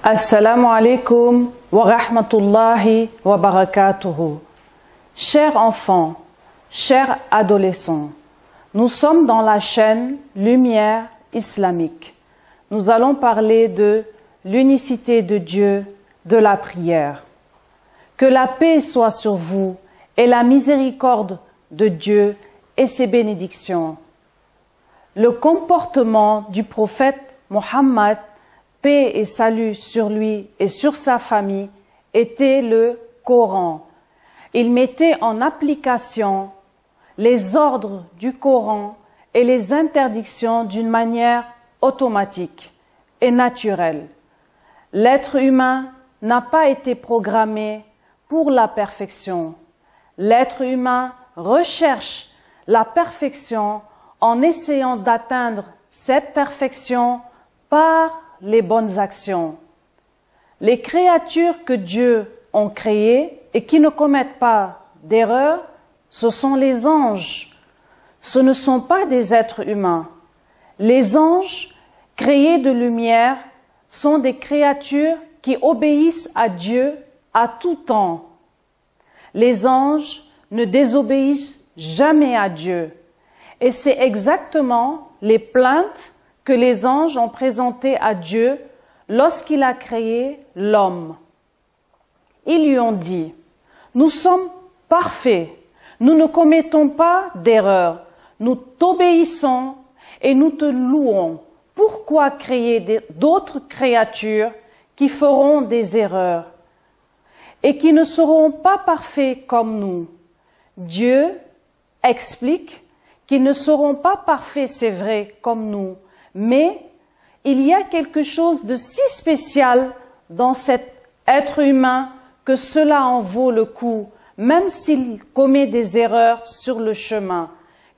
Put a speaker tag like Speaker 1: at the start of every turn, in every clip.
Speaker 1: Assalamu alaikum wa rahmatullahi wa barakatuhu. Chers enfants, chers adolescents, nous sommes dans la chaîne Lumière islamique. Nous allons parler de l'unicité de Dieu, de la prière. Que la paix soit sur vous et la miséricorde de Dieu et ses bénédictions. Le comportement du prophète Mohammed, paix et salut sur lui et sur sa famille, était le Coran. Il mettait en application les ordres du Coran et les interdictions d'une manière automatique et naturelle. L'être humain n'a pas été programmé pour la perfection. L'être humain recherche la perfection en essayant d'atteindre cette perfection par les bonnes actions. Les créatures que Dieu a créées et qui ne commettent pas d'erreur, ce sont les anges. Ce ne sont pas des êtres humains. Les anges, créés de lumière, sont des créatures qui obéissent à Dieu à tout temps. Les anges ne désobéissent jamais à Dieu. Et c'est exactement les plaintes que les anges ont présentées à Dieu lorsqu'il a créé l'homme. Ils lui ont dit, « Nous sommes parfaits, nous ne commettons pas d'erreur, nous t'obéissons et nous te louons. Pourquoi créer d'autres créatures qui feront des erreurs et qui ne seront pas parfaits comme nous ?» Dieu explique qu'ils ne seront pas parfaits, c'est vrai, comme nous, mais il y a quelque chose de si spécial dans cet être humain que cela en vaut le coup, même s'il commet des erreurs sur le chemin.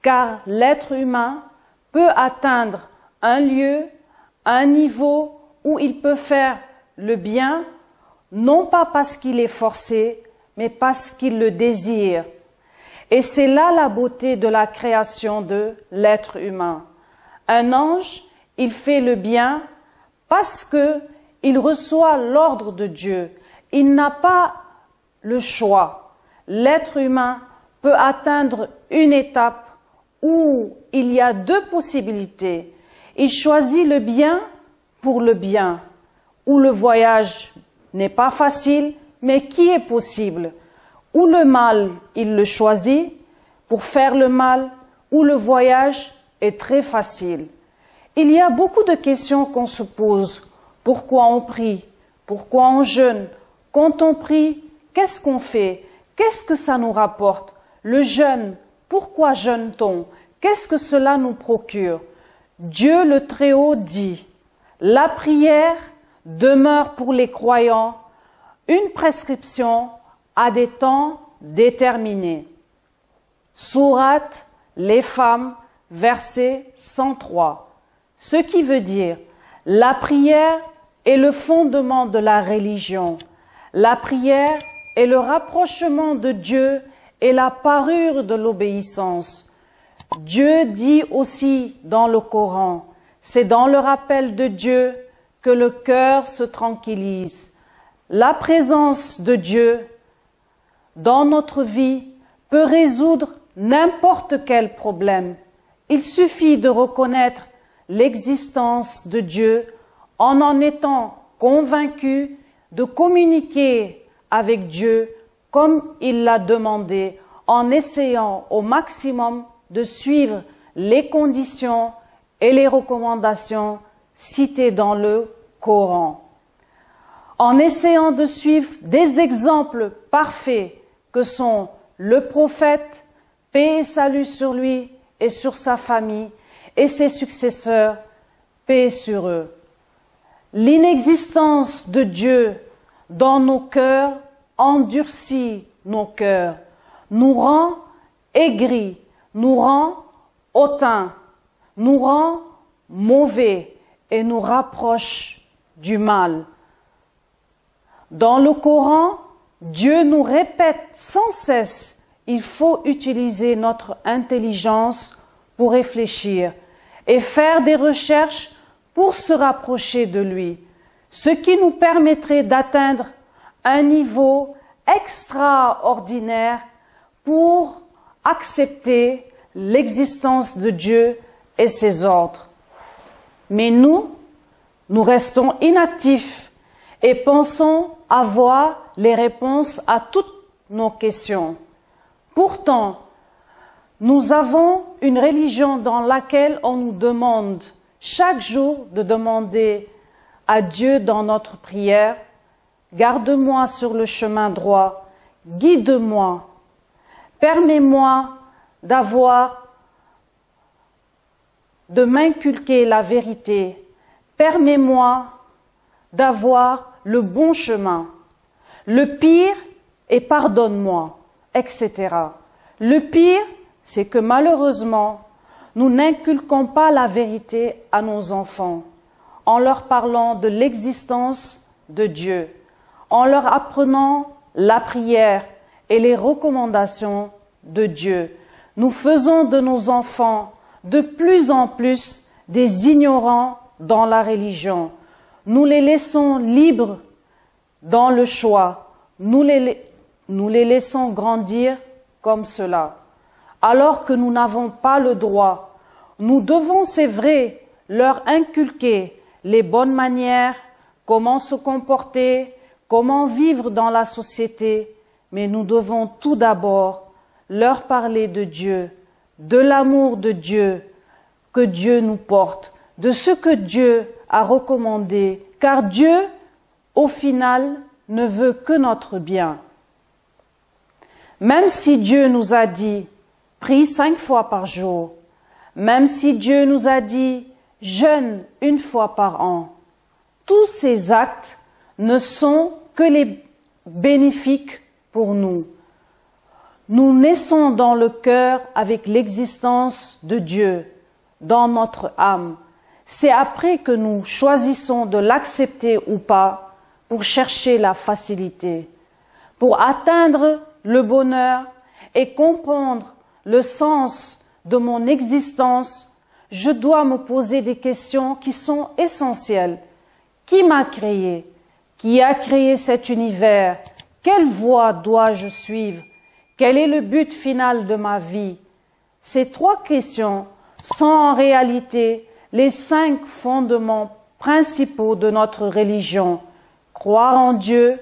Speaker 1: Car l'être humain peut atteindre un lieu, un niveau où il peut faire le bien, non pas parce qu'il est forcé, mais parce qu'il le désire. Et c'est là la beauté de la création de l'être humain. Un ange, il fait le bien parce qu'il reçoit l'ordre de Dieu. Il n'a pas le choix. L'être humain peut atteindre une étape où il y a deux possibilités. Il choisit le bien pour le bien, où le voyage n'est pas facile, mais qui est possible. Ou le mal, il le choisit pour faire le mal, ou le voyage est très facile. Il y a beaucoup de questions qu'on se pose. Pourquoi on prie? Pourquoi on jeûne? Quand on prie, qu'est-ce qu'on fait? Qu'est-ce que ça nous rapporte? Le jeûne, pourquoi jeûne-t-on? Qu'est-ce que cela nous procure? Dieu le Très-Haut dit, la prière demeure pour les croyants une prescription à des temps déterminés. Sourate les femmes, verset 103. Ce qui veut dire, la prière est le fondement de la religion. La prière est le rapprochement de Dieu et la parure de l'obéissance. Dieu dit aussi dans le Coran, c'est dans le rappel de Dieu que le cœur se tranquillise. La présence de Dieu dans notre vie peut résoudre n'importe quel problème. Il suffit de reconnaître l'existence de Dieu en étant convaincu de communiquer avec Dieu comme il l'a demandé, en essayant au maximum de suivre les conditions et les recommandations citées dans le Coran. En essayant de suivre des exemples parfaits que sont le prophète, paix et salut sur lui et sur sa famille, et ses successeurs, paix sur eux. L'inexistence de Dieu dans nos cœurs endurcit nos cœurs, nous rend aigris, nous rend hautains, nous rend mauvais et nous rapproche du mal. Dans le Coran, Dieu nous répète sans cesse, il faut utiliser notre intelligence pour réfléchir et faire des recherches pour se rapprocher de lui. ce qui nous permettrait d'atteindre un niveau extraordinaire pour accepter l'existence de Dieu et ses ordres. Mais nous restons inactifs et pensons avoir les réponses à toutes nos questions. Pourtant, nous avons une religion dans laquelle on nous demande chaque jour de demander à Dieu dans notre prière, garde-moi sur le chemin droit, guide-moi, permets-moi de m'inculquer la vérité, permets-moi d'avoir le bon chemin, le pire et pardonne-moi, etc. Le pire, c'est que malheureusement, nous n'inculquons pas la vérité à nos enfants en leur parlant de l'existence de Dieu, en leur apprenant la prière et les recommandations de Dieu. Nous faisons de nos enfants de plus en plus des ignorants dans la religion. Nous les laissons libres dans le choix. Nous les laissons grandir comme cela. Alors que nous n'avons pas le droit, nous devons, c'est vrai, leur inculquer les bonnes manières, comment se comporter, comment vivre dans la société, mais nous devons tout d'abord leur parler de Dieu, de l'amour de Dieu que Dieu nous porte, de ce que Dieu a recommandé, car Dieu, au final, ne veut que notre bien. Même si Dieu nous a dit « prie 5 fois par jour », même si Dieu nous a dit « jeûne 1 fois par an », tous ces actes ne sont que les bénéfiques pour nous. Nous naissons dans le cœur avec l'existence de Dieu, dans notre âme. C'est après que nous choisissons de l'accepter ou pas pour chercher la facilité. Pour atteindre le bonheur et comprendre le sens de mon existence, je dois me poser des questions qui sont essentielles. Qui m'a créé? Qui a créé cet univers? Quelle voie dois-je suivre? Quel est le but final de ma vie? Ces 3 questions sont en réalité les 5 fondements principaux de notre religion. Croire en Dieu,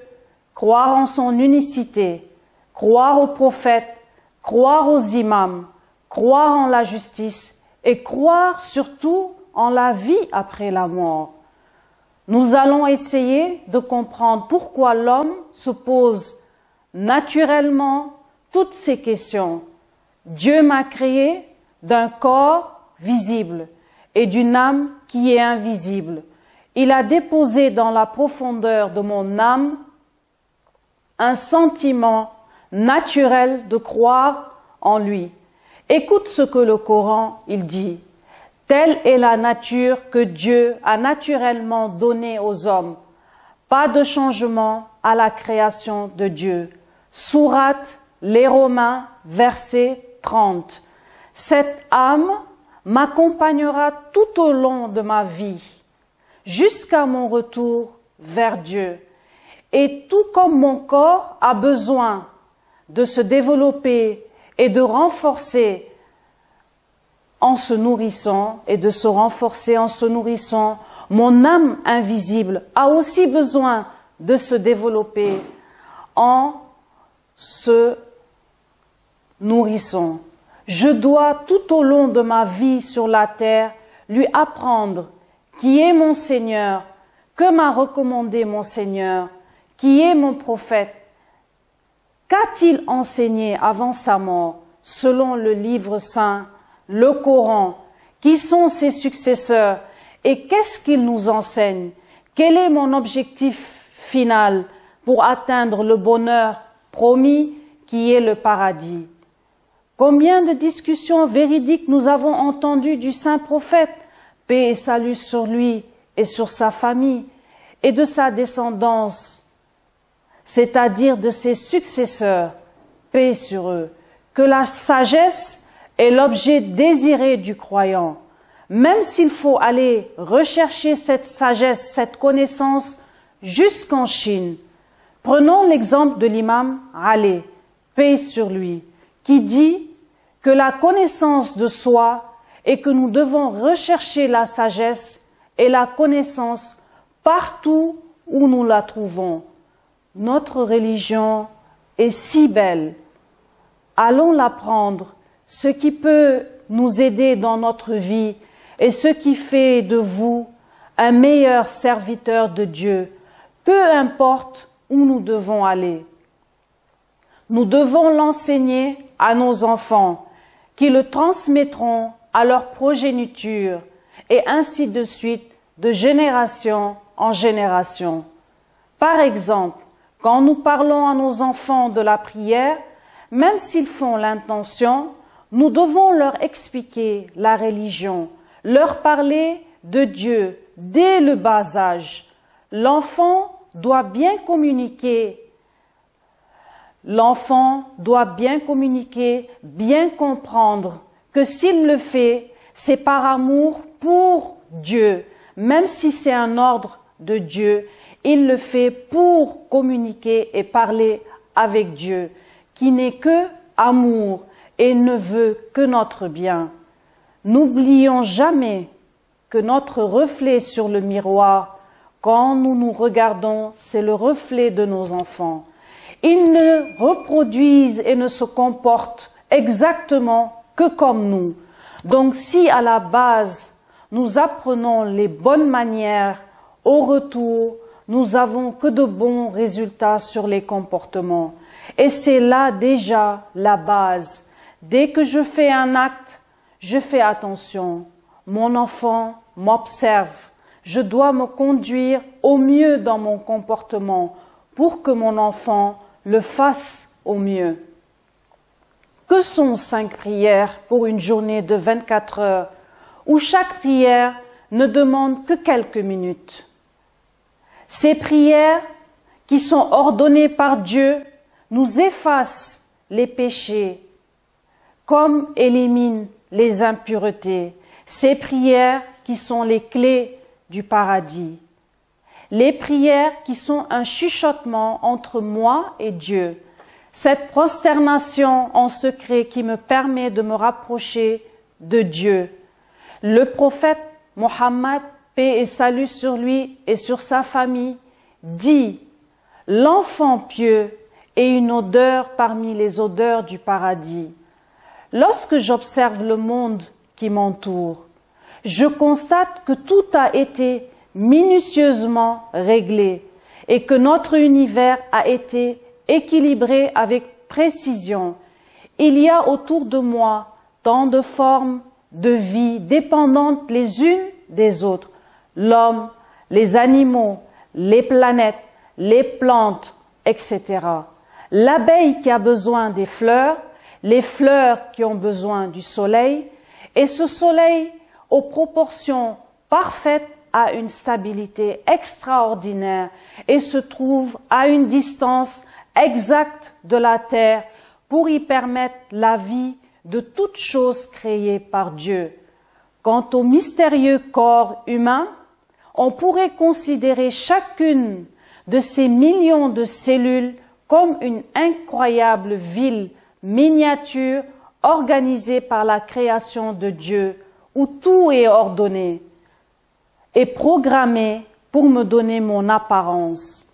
Speaker 1: croire en son unicité, croire aux prophètes, croire aux imams, croire en la justice et croire surtout en la vie après la mort. Nous allons essayer de comprendre pourquoi l'homme se pose naturellement toutes ces questions. Dieu m'a créé d'un corps visible et d'une âme qui est invisible. Il a déposé dans la profondeur de mon âme un sentiment naturel de croire en lui. Écoute ce que le Coran, il dit. Telle est la nature que Dieu a naturellement donnée aux hommes. Pas de changement à la création de Dieu. Sourate les Romains, verset 30. Cette âme m'accompagnera tout au long de ma vie, jusqu'à mon retour vers Dieu. Et tout comme mon corps a besoin de se développer et de renforcer en se nourrissant et de se renforcer en se nourrissant, mon âme invisible a aussi besoin de se développer en se nourrissant. Je dois tout au long de ma vie sur la terre lui apprendre qui est mon Seigneur, que m'a recommandé mon Seigneur, qui est mon prophète. Qu'a-t-il enseigné avant sa mort, selon le livre saint, le Coran? Qui sont ses successeurs et qu'est-ce qu'il nous enseigne? Quel est mon objectif final pour atteindre le bonheur promis qui est le paradis? Combien de discussions véridiques nous avons entendues du saint prophète, paix et salut sur lui et sur sa famille et de sa descendance, c'est-à-dire de ses successeurs, paix sur eux, que la sagesse est l'objet désiré du croyant. même s'il faut aller rechercher cette sagesse, cette connaissance jusqu'en Chine. Prenons l'exemple de l'imam Ali, paix sur lui, qui dit que la connaissance de soi et que nous devons rechercher la sagesse et la connaissance partout où nous la trouvons. Notre religion est si belle. Allons l'apprendre, ce qui peut nous aider dans notre vie et ce qui fait de vous un meilleur serviteur de Dieu, peu importe où nous devons aller. Nous devons l'enseigner à nos enfants, qui le transmettront à leur progéniture, et ainsi de suite, de génération en génération. Par exemple, quand nous parlons à nos enfants de la prière, même s'ils font l'intention, nous devons leur expliquer la religion, leur parler de Dieu dès le bas âge. L'enfant doit bien communiquer. L'enfant doit bien communiquer, bien comprendre que s'il le fait, c'est par amour pour Dieu. Même si c'est un ordre de Dieu, il le fait pour communiquer et parler avec Dieu, qui n'est que amour et ne veut que notre bien. N'oublions jamais que notre reflet sur le miroir, quand nous nous regardons, c'est le reflet de nos enfants. Ils ne reproduisent et ne se comportent exactement que comme nous. Donc si à la base, nous apprenons les bonnes manières, au retour, nous avons que de bons résultats sur les comportements. Et c'est là déjà la base. Dès que je fais un acte, je fais attention. Mon enfant m'observe. Je dois me conduire au mieux dans mon comportement pour que mon enfant le fasse au mieux. Que sont 5 prières pour une journée de 24 heures où chaque prière ne demande que quelques minutes? Ces prières qui sont ordonnées par Dieu nous effacent les péchés, comme éliminent les impuretés. Ces prières qui sont les clés du paradis. Les prières qui sont un chuchotement entre moi et Dieu. Cette prosternation en secret qui me permet de me rapprocher de Dieu. Le prophète Mohammed, paix et salut sur lui et sur sa famille, dit « L'enfant pieux est une odeur parmi les odeurs du paradis. » Lorsque j'observe le monde qui m'entoure, je constate que tout a été minutieusement réglé et que notre univers a été équilibré avec précision. Il y a autour de moi tant de formes de vie dépendantes les unes des autres. L'homme, les animaux, les planètes, les plantes, etc. L'abeille qui a besoin des fleurs, les fleurs qui ont besoin du soleil, et ce soleil, aux proportions parfaites, a une stabilité extraordinaire et se trouve à une distance exacte de la terre pour y permettre la vie de toutes choses créées par Dieu. Quant au mystérieux corps humain, on pourrait considérer chacune de ces millions de cellules comme une incroyable ville miniature organisée par la création de Dieu, où tout est ordonné et programmé pour me donner mon apparence.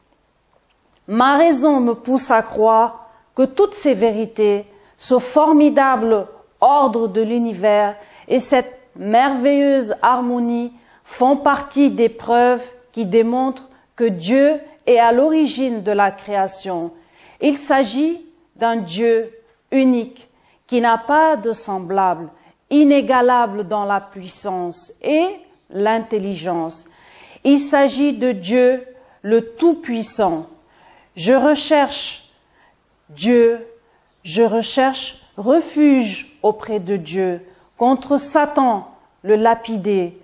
Speaker 1: Ma raison me pousse à croire que toutes ces vérités, ce formidable ordre de l'univers et cette merveilleuse harmonie font partie des preuves qui démontrent que Dieu est à l'origine de la création. Il s'agit d'un Dieu unique qui n'a pas de semblable, inégalable dans la puissance et l'intelligence. Il s'agit de Dieu le Tout-Puissant. Je recherche Dieu, je recherche refuge auprès de Dieu contre Satan, le lapidé.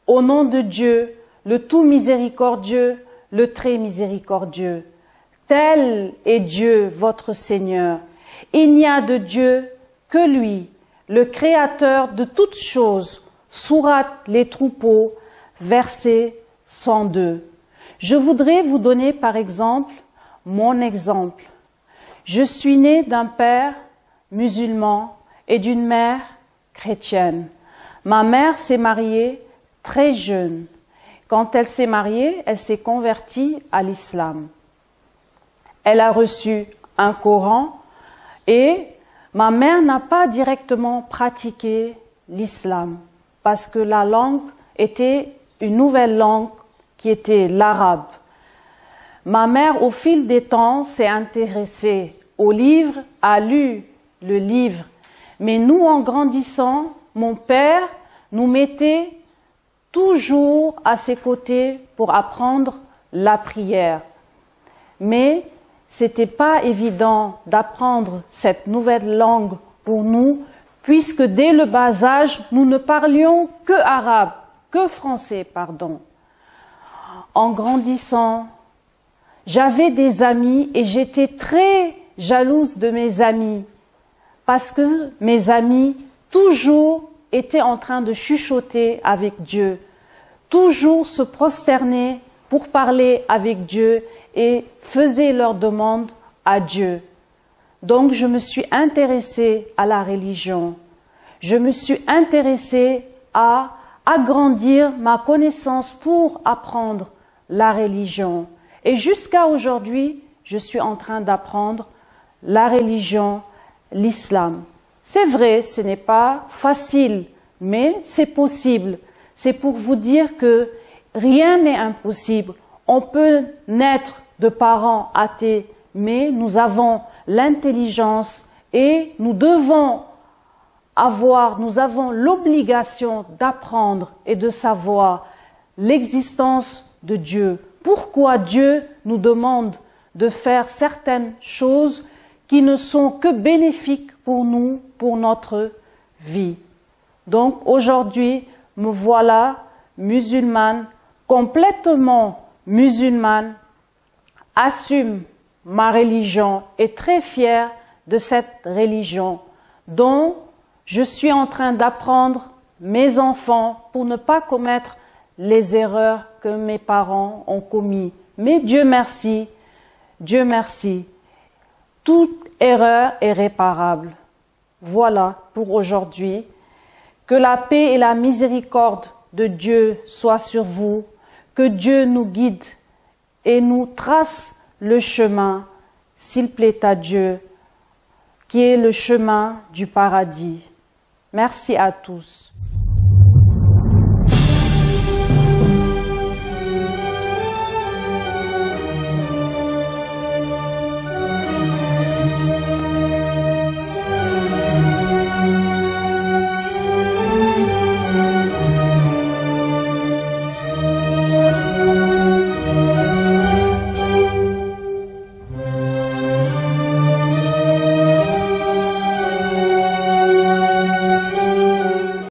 Speaker 1: Au nom de Dieu, le tout miséricordieux, le très miséricordieux. Tel est Dieu, votre Seigneur. Il n'y a de Dieu que lui, le Créateur de toutes choses. Sourate Les Troupeaux, verset 102. Je voudrais vous donner par exemple mon exemple. Je suis née d'un père musulman et d'une mère chrétienne. Ma mère s'est mariée très jeune. Quand elle s'est mariée, elle s'est convertie à l'islam. Elle a reçu un Coran et ma mère n'a pas directement pratiqué l'islam parce que la langue était une nouvelle langue qui était l'arabe. Ma mère, au fil des temps, s'est intéressée au livre, a lu le livre. Mais nous, en grandissant, mon père nous mettait toujours à ses côtés pour apprendre la prière. Mais c'était pas évident d'apprendre cette nouvelle langue pour nous, puisque dès le bas âge, nous ne parlions que arabe, que français, pardon. En grandissant, j'avais des amis et j'étais très jalouse de mes amis, parce que mes amis toujours étaient en train de chuchoter avec Dieu, toujours se prosterner pour parler avec Dieu et faisaient leurs demandes à Dieu. Donc je me suis intéressée à la religion. Je me suis intéressée à agrandir ma connaissance pour apprendre la religion. Et jusqu'à aujourd'hui, je suis en train d'apprendre la religion, l'islam. C'est vrai, ce n'est pas facile, mais c'est possible. C'est pour vous dire que rien n'est impossible. On peut naître de parents athées, mais nous avons l'intelligence et nous avons l'obligation d'apprendre et de savoir l'existence de Dieu. Pourquoi Dieu nous demande de faire certaines choses qui ne sont que bénéfiques pour nous, pour notre vie. Donc aujourd'hui, me voilà musulmane, complètement musulmane, assume ma religion et très fière de cette religion dont je suis en train d'apprendre mes enfants pour ne pas commettre les erreurs que mes parents ont commises. Mais Dieu merci, toute erreur est réparable. Voilà pour aujourd'hui. Que la paix et la miséricorde de Dieu soient sur vous, que Dieu nous guide et nous trace le chemin, s'il plaît à Dieu, qui est le chemin du paradis. Merci à tous.